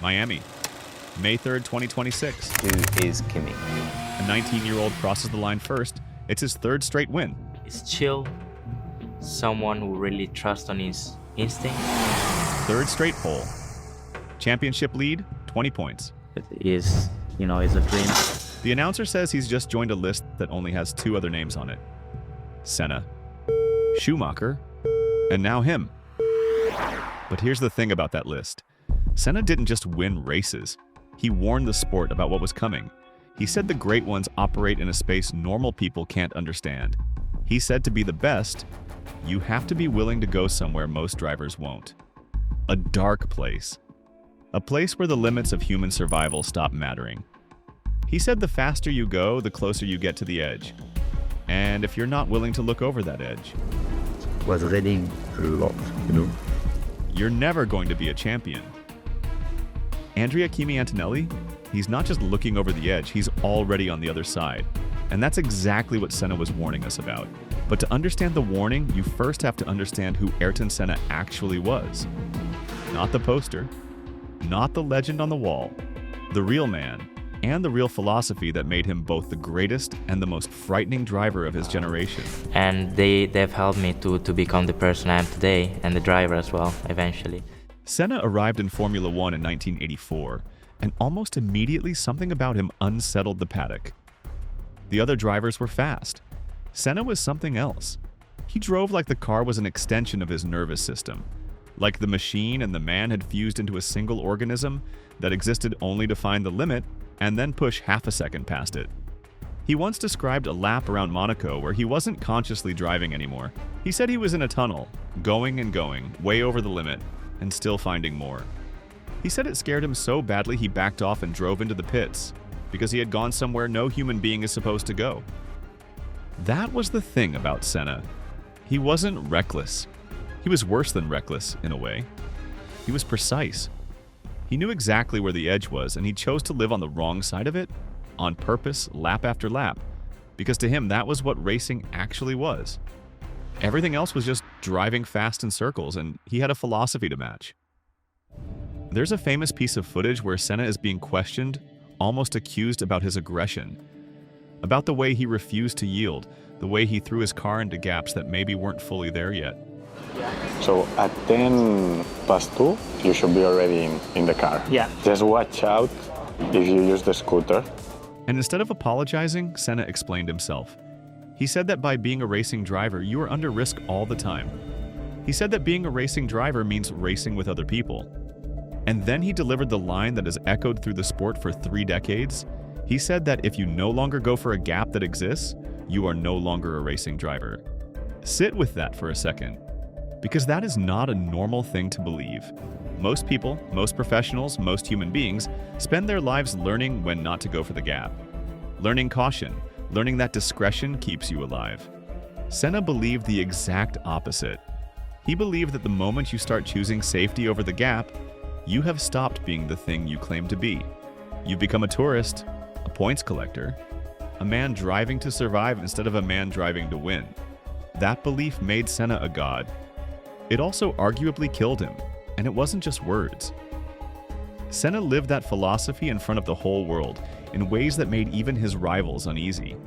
Miami, May 3rd, 2026. Who is Kimi? A 19-year-old crosses the line first. It's his third straight win. It's chill. Someone who really trusts on his instinct. Third straight pole. Championship lead, 20 points. It is, it's a dream. The announcer says he's just joined a list that only has 2 other names on it. Senna, Schumacher, and now him. But here's the thing about that list. Senna didn't just win races. He warned the sport about what was coming. He said the great ones operate in a space normal people can't understand. He said to be the best, you have to be willing to go somewhere most drivers won't. A dark place. A place where the limits of human survival stop mattering. He said the faster you go, the closer you get to the edge. And if you're not willing to look over that edge, Was reading a lot, you're never going to be a champion. Kimi Antonelli, he's not just looking over the edge, he's already on the other side. And that's exactly what Senna was warning us about. But to understand the warning, you first have to understand who Ayrton Senna actually was. Not the poster, not the legend on the wall, the real man, and the real philosophy that made him both the greatest and the most frightening driver of his generation. And they've helped me to become the person I am today, and the driver as well, eventually. Senna arrived in Formula One in 1984, and almost immediately something about him unsettled the paddock. The other drivers were fast. Senna was something else. He drove like the car was an extension of his nervous system, like the machine and the man had fused into a single organism that existed only to find the limit and then push half a second past it. He once described a lap around Monaco where he wasn't consciously driving anymore. He said he was in a tunnel, going and going, way over the limit, and still finding more. He said it scared him so badly he backed off and drove into the pits, because he had gone somewhere no human being is supposed to go. That was the thing about Senna. He wasn't reckless. He was worse than reckless, in a way. He was precise. He knew exactly where the edge was, and he chose to live on the wrong side of it, on purpose, lap after lap, because to him that was what racing actually was. Everything else was just driving fast in circles, and he had a philosophy to match. There's a famous piece of footage where Senna is being questioned, almost accused about his aggression, about the way he refused to yield, the way he threw his car into gaps that maybe weren't fully there yet. So at 10 past 2, you should be already in the car. Yeah. Just watch out if you use the scooter. And instead of apologizing, Senna explained himself. He said that by being a racing driver, you are under risk all the time. He said that being a racing driver means racing with other people. And then he delivered the line that has echoed through the sport for 3 decades. He said that if you no longer go for a gap that exists, you are no longer a racing driver. Sit with that for a second, because that is not a normal thing to believe. Most people, most professionals, most human beings spend their lives learning when not to go for the gap. Learning caution, learning that discretion keeps you alive. Senna believed the exact opposite. He believed that the moment you start choosing safety over the gap, you have stopped being the thing you claim to be. You've become a tourist, a points collector, a man driving to survive instead of a man driving to win. That belief made Senna a god. It also arguably killed him, and it wasn't just words. Senna lived that philosophy in front of the whole world in ways that made even his rivals uneasy.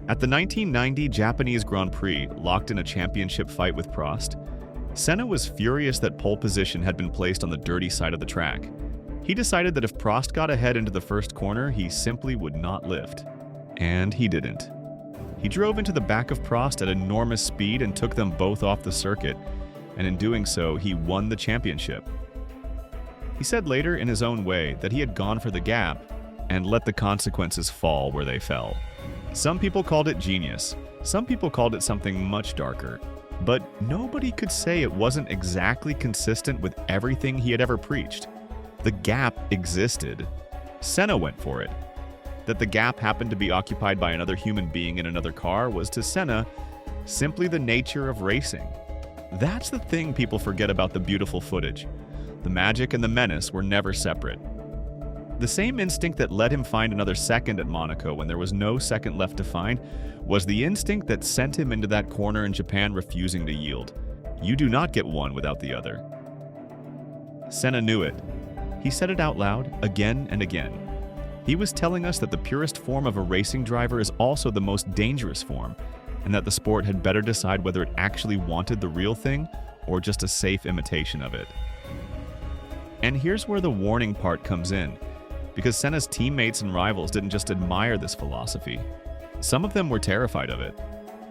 At the 1990 Japanese Grand Prix, locked in a championship fight with Prost, Senna was furious that pole position had been placed on the dirty side of the track. He decided that if Prost got ahead into the first corner, he simply would not lift. And he didn't. He drove into the back of Prost at enormous speed and took them both off the circuit, and in doing so, he won the championship. He said later, in his own way, that he had gone for the gap and let the consequences fall where they fell. Some people called it genius. Some people called it something much darker. But nobody could say it wasn't exactly consistent with everything he had ever preached. The gap existed. Senna went for it. That the gap happened to be occupied by another human being in another car was to Senna simply the nature of racing. That's the thing people forget about the beautiful footage. The magic and the menace were never separate. The same instinct that let him find another second at Monaco when there was no second left to find was the instinct that sent him into that corner in Japan refusing to yield. You do not get one without the other. Senna knew it. He said it out loud again and again. He was telling us that the purest form of a racing driver is also the most dangerous form, and that the sport had better decide whether it actually wanted the real thing or just a safe imitation of it. And here's where the warning part comes in, because Senna's teammates and rivals didn't just admire this philosophy. Some of them were terrified of it.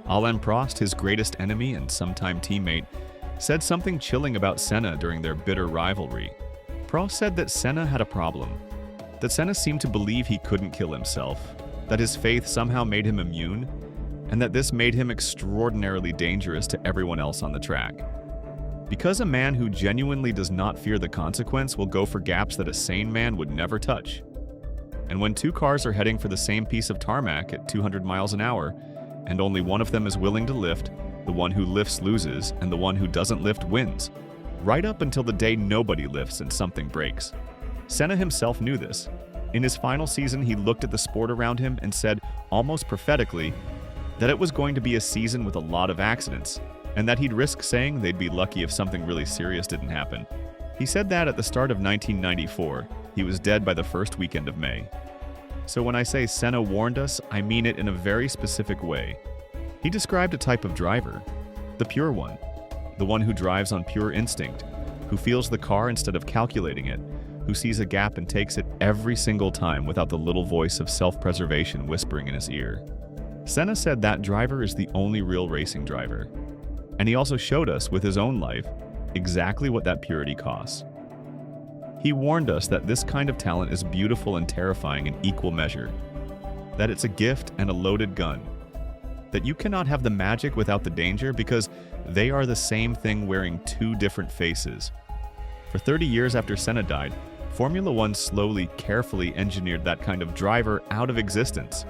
Alain Prost, his greatest enemy and sometime teammate, said something chilling about Senna during their bitter rivalry. Prost said that Senna had a problem, that Senna seemed to believe he couldn't kill himself, that his faith somehow made him immune, and that this made him extraordinarily dangerous to everyone else on the track. Because a man who genuinely does not fear the consequence will go for gaps that a sane man would never touch. And when two cars are heading for the same piece of tarmac at 200 miles an hour, and only one of them is willing to lift, the one who lifts loses, and the one who doesn't lift wins. Right up until the day nobody lifts and something breaks. Senna himself knew this. In his final season, he looked at the sport around him and said, almost prophetically, that it was going to be a season with a lot of accidents, and that he'd risk saying they'd be lucky if something really serious didn't happen. He said that at the start of 1994. He was dead by the first weekend of May. So when I say Senna warned us, I mean it in a very specific way. He described a type of driver, the pure one, the one who drives on pure instinct, who feels the car instead of calculating it, who sees a gap and takes it every single time without the little voice of self-preservation whispering in his ear. Senna said that driver is the only real racing driver. And he also showed us with his own life exactly what that purity costs. He warned us that this kind of talent is beautiful and terrifying in equal measure, that it's a gift and a loaded gun, that you cannot have the magic without the danger because they are the same thing wearing two different faces. For 30 years after Senna died, Formula One slowly, carefully engineered that kind of driver out of existence.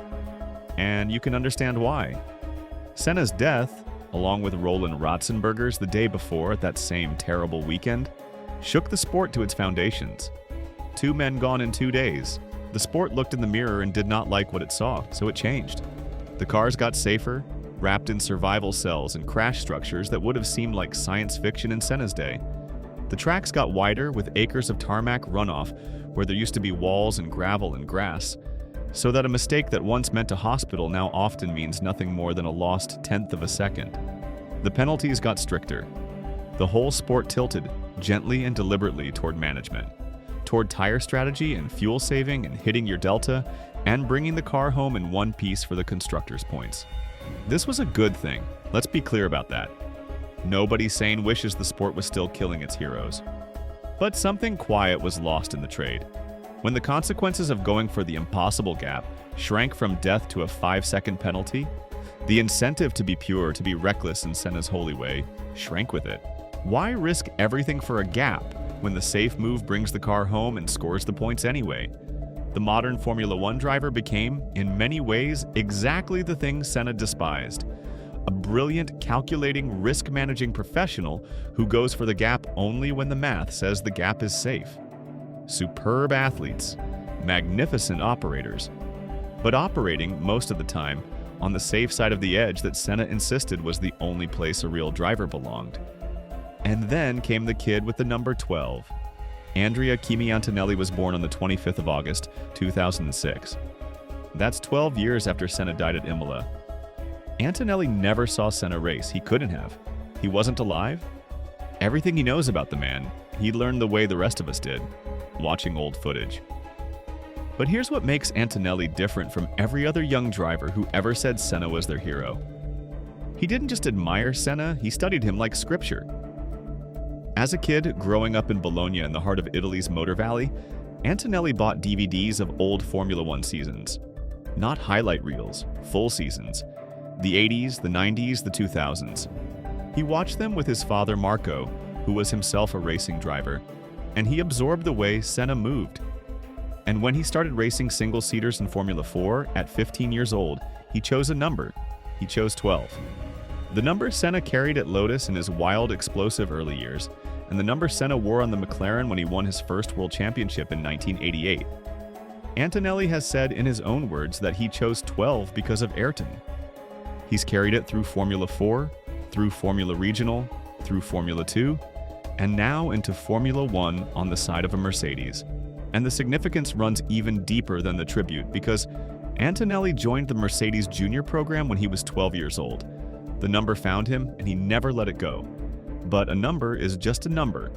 And you can understand why. Senna's death, along with Roland Ratzenberger's the day before at that same terrible weekend, shook the sport to its foundations. 2 men gone in 2 days. The sport looked in the mirror and did not like what it saw, so it changed. The cars got safer, wrapped in survival cells and crash structures that would have seemed like science fiction in Senna's day. The tracks got wider with acres of tarmac runoff where there used to be walls and gravel and grass, so that a mistake that once meant a hospital now often means nothing more than a lost tenth of a second. The penalties got stricter. The whole sport tilted, gently and deliberately, toward management, toward tire strategy and fuel saving and hitting your delta, and bringing the car home in one piece for the constructors' points. This was a good thing. Let's be clear about that. Nobody sane wishes the sport was still killing its heroes. But something quiet was lost in the trade. When the consequences of going for the impossible gap shrank from death to a 5-second penalty, the incentive to be pure, to be reckless in Senna's holy way, shrank with it. Why risk everything for a gap when the safe move brings the car home and scores the points anyway? The modern Formula One driver became, in many ways, exactly the thing Senna despised. A brilliant, calculating, risk-managing professional who goes for the gap only when the math says the gap is safe. Superb athletes, magnificent operators, but operating, most of the time, on the safe side of the edge that Senna insisted was the only place a real driver belonged. And then came the kid with the number 12. Andrea Kimi Antonelli was born on the 25th of August, 2006. That's 12 years after Senna died at Imola. Antonelli never saw Senna race. He couldn't have. He wasn't alive. Everything he knows about the man, he learned the way the rest of us did, watching old footage. But here's what makes Antonelli different from every other young driver who ever said Senna was their hero. He didn't just admire Senna, he studied him like scripture. As a kid, growing up in Bologna in the heart of Italy's Motor Valley, Antonelli bought DVDs of old Formula One seasons. Not highlight reels, full seasons. The 80s, the 90s, the 2000s. He watched them with his father Marco, who was himself a racing driver, and he absorbed the way Senna moved. And when he started racing single-seaters in Formula 4 at 15 years old, he chose a number. He chose 12. The number Senna carried at Lotus in his wild, explosive early years, and the number Senna wore on the McLaren when he won his first World Championship in 1988. Antonelli has said in his own words that he chose 12 because of Ayrton. He's carried it through Formula 4, through Formula Regional, through Formula 2, and now into Formula One on the side of a Mercedes. And the significance runs even deeper than the tribute because Antonelli joined the Mercedes Junior program when he was 12 years old. The number found him, and he never let it go. But a number is just a number.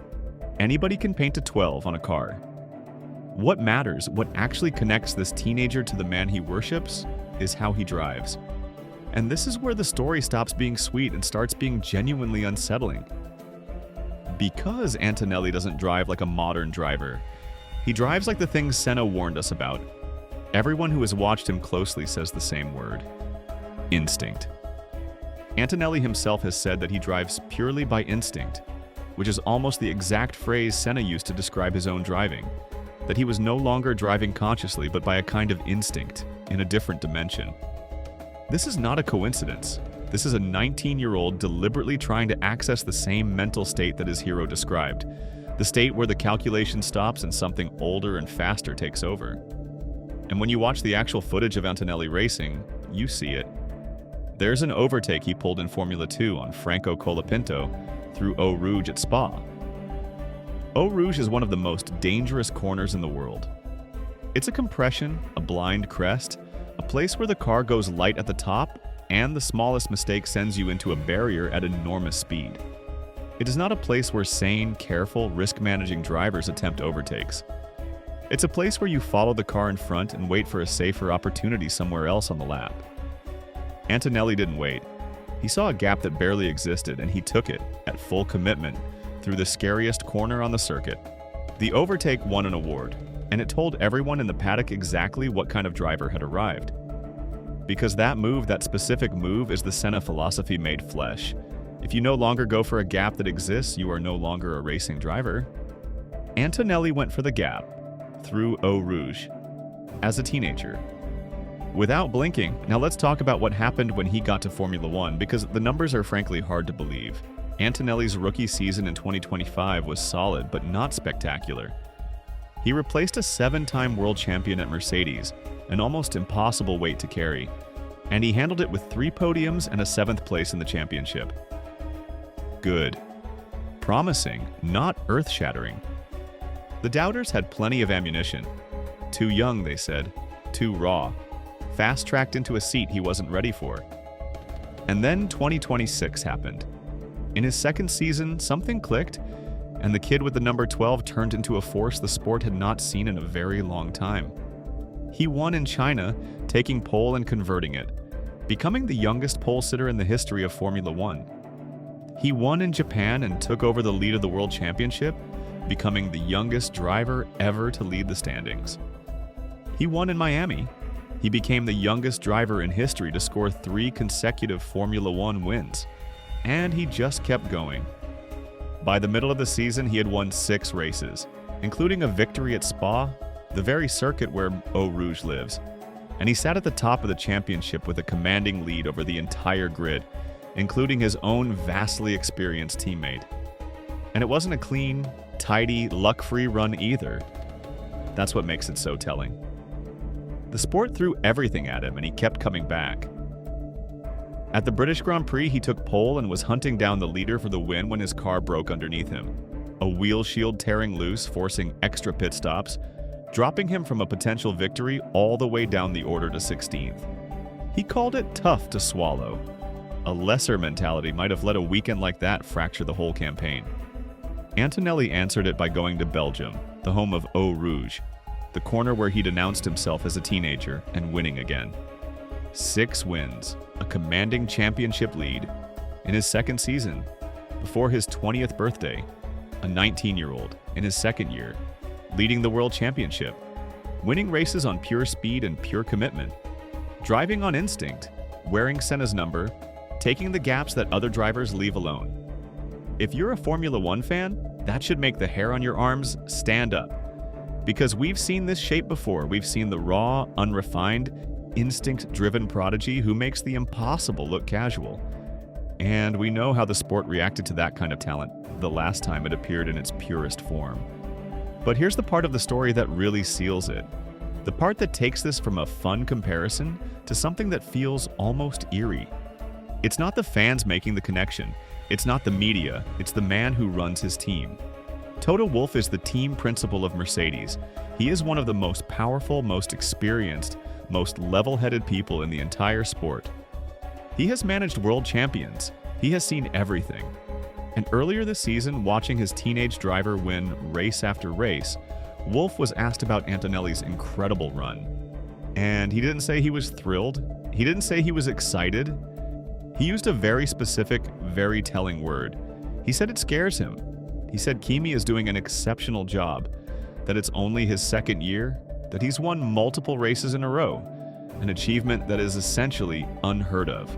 Anybody can paint a 12 on a car. What matters, what actually connects this teenager to the man he worships, is how he drives. And this is where the story stops being sweet and starts being genuinely unsettling. Because Antonelli doesn't drive like a modern driver, he drives like the things Senna warned us about. Everyone who has watched him closely says the same word: instinct. Antonelli himself has said that he drives purely by instinct, which is almost the exact phrase Senna used to describe his own driving, that he was no longer driving consciously but by a kind of instinct in a different dimension. This is not a coincidence. This is a 19-year-old deliberately trying to access the same mental state that his hero described, the state where the calculation stops and something older and faster takes over. And when you watch the actual footage of Antonelli racing, you see it. There's an overtake he pulled in Formula 2 on Franco Colapinto through Eau Rouge at Spa. Eau Rouge is one of the most dangerous corners in the world. It's a compression, a blind crest, a place where the car goes light at the top, and the smallest mistake sends you into a barrier at enormous speed. It is not a place where sane, careful, risk-managing drivers attempt overtakes. It's a place where you follow the car in front and wait for a safer opportunity somewhere else on the lap. Antonelli didn't wait. He saw a gap that barely existed, and he took it, at full commitment, through the scariest corner on the circuit. The overtake won an award, and it told everyone in the paddock exactly what kind of driver had arrived. Because that move, that specific move, is the Senna philosophy made flesh. If you no longer go for a gap that exists, you are no longer a racing driver. Antonelli went for the gap, through Eau Rouge, as a teenager. Without blinking, now let's talk about what happened when he got to Formula One, because the numbers are frankly hard to believe. Antonelli's rookie season in 2025 was solid, but not spectacular. He replaced a 7-time world champion at Mercedes, an almost impossible weight to carry, and he handled it with 3 podiums and a 7th place in the championship. Good. Promising, not earth-shattering. The doubters had plenty of ammunition. Too young, they said. Too raw. Fast-tracked into a seat he wasn't ready for. And then 2026 happened. In his second season, something clicked, and the kid with the number 12 turned into a force the sport had not seen in a very long time. He won in China, taking pole and converting it, becoming the youngest pole sitter in the history of Formula One. He won in Japan and took over the lead of the World Championship, becoming the youngest driver ever to lead the standings. He won in Miami. He became the youngest driver in history to score 3 consecutive Formula One wins. And he just kept going. By the middle of the season, he had won 6 races, including a victory at Spa, the very circuit where Eau Rouge lives. And he sat at the top of the championship with a commanding lead over the entire grid, including his own vastly experienced teammate. And it wasn't a clean, tidy, luck-free run either. That's what makes it so telling. The sport threw everything at him, and he kept coming back. At the British Grand Prix, he took pole and was hunting down the leader for the win when his car broke underneath him, a wheel shield tearing loose, forcing extra pit stops, dropping him from a potential victory all the way down the order to 16th. He called it tough to swallow. A lesser mentality might have let a weekend like that fracture the whole campaign. Antonelli answered it by going to Belgium, the home of Eau Rouge, the corner where he'd announced himself as a teenager, and winning again. 6 wins, a commanding championship lead, in his second season, before his 20th birthday, a 19-year-old in his second year, leading the World Championship, winning races on pure speed and pure commitment, driving on instinct, wearing Senna's number, taking the gaps that other drivers leave alone. If you're a Formula One fan, that should make the hair on your arms stand up. Because we've seen this shape before. We've seen the raw, unrefined, instinct-driven prodigy who makes the impossible look casual. And we know how the sport reacted to that kind of talent the last time it appeared in its purest form. But here's the part of the story that really seals it. The part that takes this from a fun comparison to something that feels almost eerie. It's not the fans making the connection. It's not the media, it's the man who runs his team. Toto Wolff is the team principal of Mercedes. He is one of the most powerful, most experienced, most level-headed people in the entire sport. He has managed world champions. He has seen everything. And earlier this season, watching his teenage driver win race after race, Wolff was asked about Antonelli's incredible run. And he didn't say he was thrilled. He didn't say he was excited. He used a very specific, very telling word. He said it scares him. He said Kimi is doing an exceptional job, that it's only his second year, that he's won multiple races in a row, an achievement that is essentially unheard of.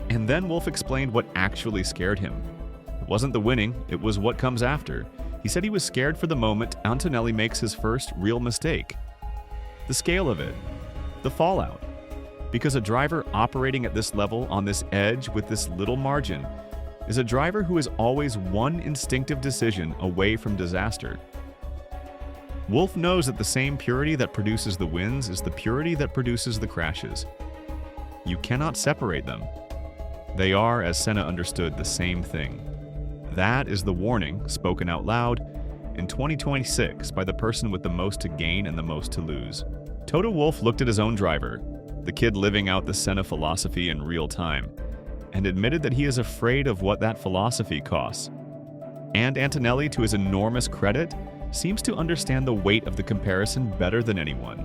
And then Wolff explained what actually scared him. It wasn't the winning, it was what comes after. He said he was scared for the moment Antonelli makes his first real mistake. The scale of it, the fallout. Because a driver operating at this level, on this edge, with this little margin, is a driver who is always one instinctive decision away from disaster. Wolff knows that the same purity that produces the wins is the purity that produces the crashes. You cannot separate them. They are, as Senna understood, the same thing. That is the warning, spoken out loud, in 2026 by the person with the most to gain and the most to lose. Toto Wolff looked at his own driver, the kid living out the Senna philosophy in real time, and admitted that he is afraid of what that philosophy costs. And Antonelli, to his enormous credit, seems to understand the weight of the comparison better than anyone.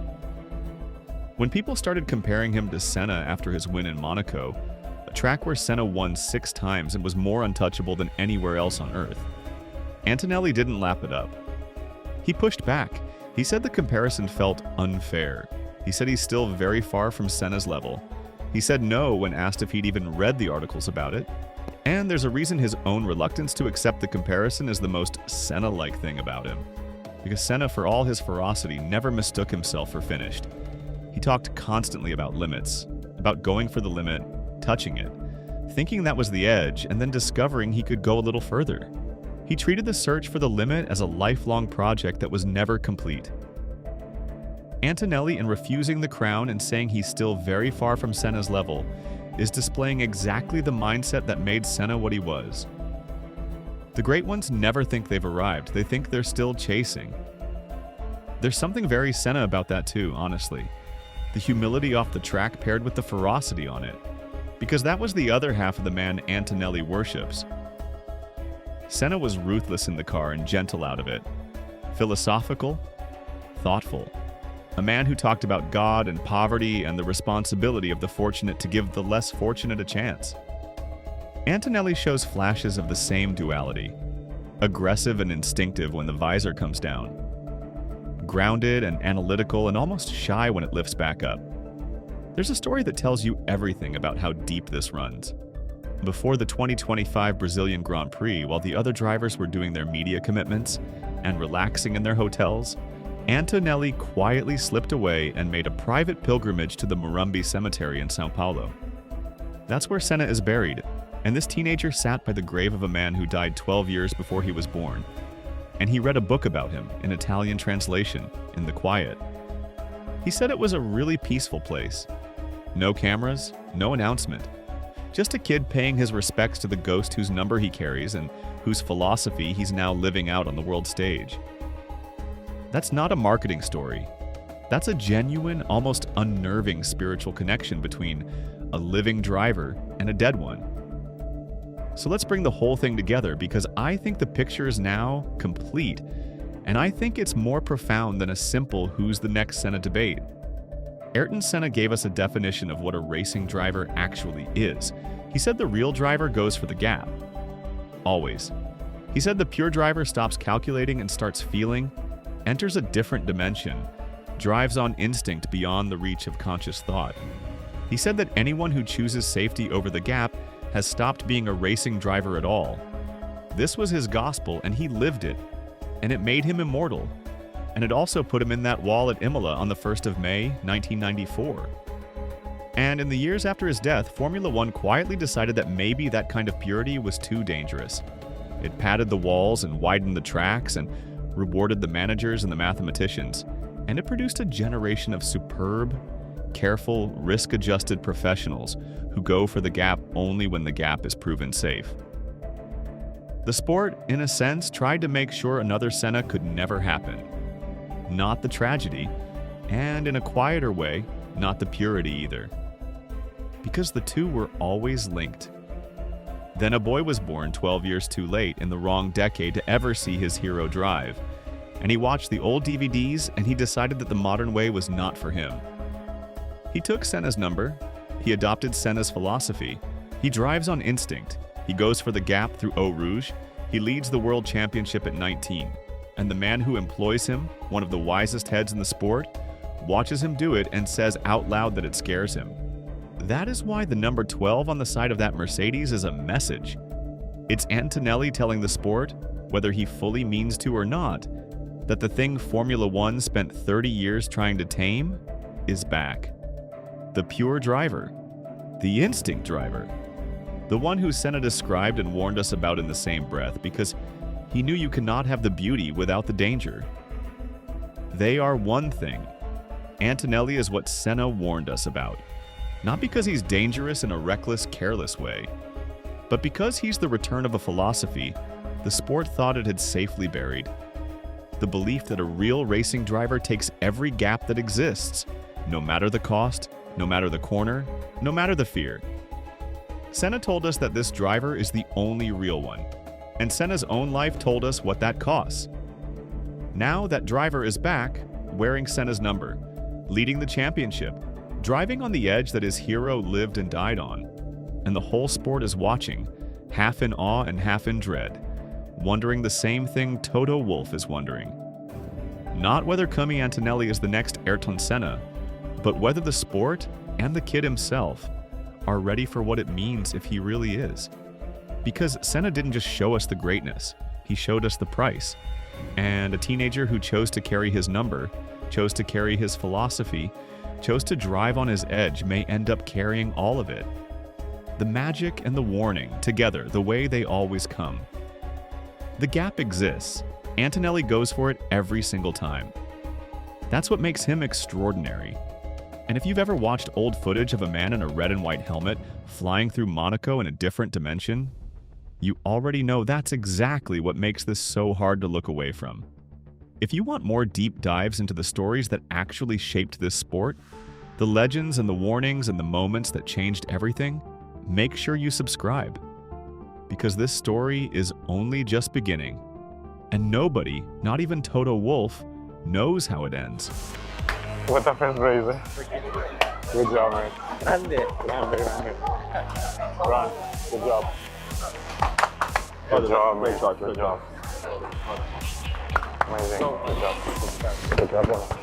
When people started comparing him to Senna after his win in Monaco, a track where Senna won 6 times and was more untouchable than anywhere else on Earth, Antonelli didn't lap it up. He pushed back. He said the comparison felt unfair. He said he's still very far from Senna's level. He said no when asked if he'd even read the articles about it. And there's a reason his own reluctance to accept the comparison is the most Senna-like thing about him. Because Senna, for all his ferocity, never mistook himself for finished. He talked constantly about limits, about going for the limit, touching it, thinking that was the edge, and then discovering he could go a little further. He treated the search for the limit as a lifelong project that was never complete. Antonelli, in refusing the crown and saying he's still very far from Senna's level, is displaying exactly the mindset that made Senna what he was. The great ones never think they've arrived, they think they're still chasing. There's something very Senna about that too, honestly. The humility off the track paired with the ferocity on it. Because that was the other half of the man Antonelli worships. Senna was ruthless in the car and gentle out of it. Philosophical, thoughtful. A man who talked about God and poverty and the responsibility of the fortunate to give the less fortunate a chance. Antonelli shows flashes of the same duality. Aggressive and instinctive when the visor comes down. Grounded and analytical and almost shy when it lifts back up. There's a story that tells you everything about how deep this runs. Before the 2025 Brazilian Grand Prix, while the other drivers were doing their media commitments and relaxing in their hotels, Antonelli quietly slipped away and made a private pilgrimage to the Morumbi Cemetery in São Paulo. That's where Senna is buried, and this teenager sat by the grave of a man who died 12 years before he was born. And he read a book about him, in Italian translation, in the quiet. He said it was a really peaceful place. No cameras, no announcement. Just a kid paying his respects to the ghost whose number he carries and whose philosophy he's now living out on the world stage. That's not a marketing story. That's a genuine, almost unnerving spiritual connection between a living driver and a dead one. So let's bring the whole thing together because I think the picture is now complete, and I think it's more profound than a simple who's the next Senna debate. Ayrton Senna gave us a definition of what a racing driver actually is. He said the real driver goes for the gap. Always. He said the pure driver stops calculating and starts feeling, enters a different dimension, drives on instinct beyond the reach of conscious thought. He said that anyone who chooses safety over the gap has stopped being a racing driver at all. This was his gospel and he lived it, and it made him immortal. And it also put him in that wall at Imola on the 1st of May, 1994. And in the years after his death, Formula One quietly decided that maybe that kind of purity was too dangerous. It padded the walls and widened the tracks and rewarded the managers and the mathematicians, and it produced a generation of superb, careful, risk-adjusted professionals who go for the gap only when the gap is proven safe. The sport, in a sense, tried to make sure another Senna could never happen. Not the tragedy, and in a quieter way, not the purity either. Because the two were always linked. Then a boy was born 12 years too late in the wrong decade to ever see his hero drive. And he watched the old DVDs and he decided that the modern way was not for him. He took Senna's number. He adopted Senna's philosophy. He drives on instinct. He goes for the gap through Eau Rouge. He leads the world championship at 19. And the man who employs him, one of the wisest heads in the sport, watches him do it and says out loud that it scares him. That is why the number 12 on the side of that Mercedes is a message. It's Antonelli telling the sport, whether he fully means to or not, that the thing Formula One spent 30 years trying to tame is back. The pure driver. The instinct driver. The one who Senna described and warned us about in the same breath because he knew you cannot have the beauty without the danger. They are one thing. Antonelli is what Senna warned us about. Not because he's dangerous in a reckless, careless way, but because he's the return of a philosophy the sport thought it had safely buried. The belief that a real racing driver takes every gap that exists, no matter the cost, no matter the corner, no matter the fear. Senna told us that this driver is the only real one, and Senna's own life told us what that costs. Now that driver is back, wearing Senna's number, leading the championship, driving on the edge that his hero lived and died on, and the whole sport is watching, half in awe and half in dread, wondering the same thing Toto Wolff is wondering. Not whether Kimi Antonelli is the next Ayrton Senna, but whether the sport and the kid himself are ready for what it means if he really is. Because Senna didn't just show us the greatness, he showed us the price. And a teenager who chose to carry his number, chose to carry his philosophy, chose to drive on his edge may end up carrying all of it. The magic and the warning together, the way they always come. The gap exists. Antonelli goes for it every single time. That's what makes him extraordinary. And if you've ever watched old footage of a man in a red and white helmet flying through Monaco in a different dimension, you already know that's exactly what makes this so hard to look away from. If you want more deep dives into the stories that actually shaped this sport, the legends and the warnings and the moments that changed everything, make sure you subscribe. Because this story is only just beginning. And nobody, not even Toto Wolff, knows how it ends. What a first race, eh? Good job, mate. Grande. Grande. Run. Good job. Good job, mate. Good job. Amazing. Good job. Good job.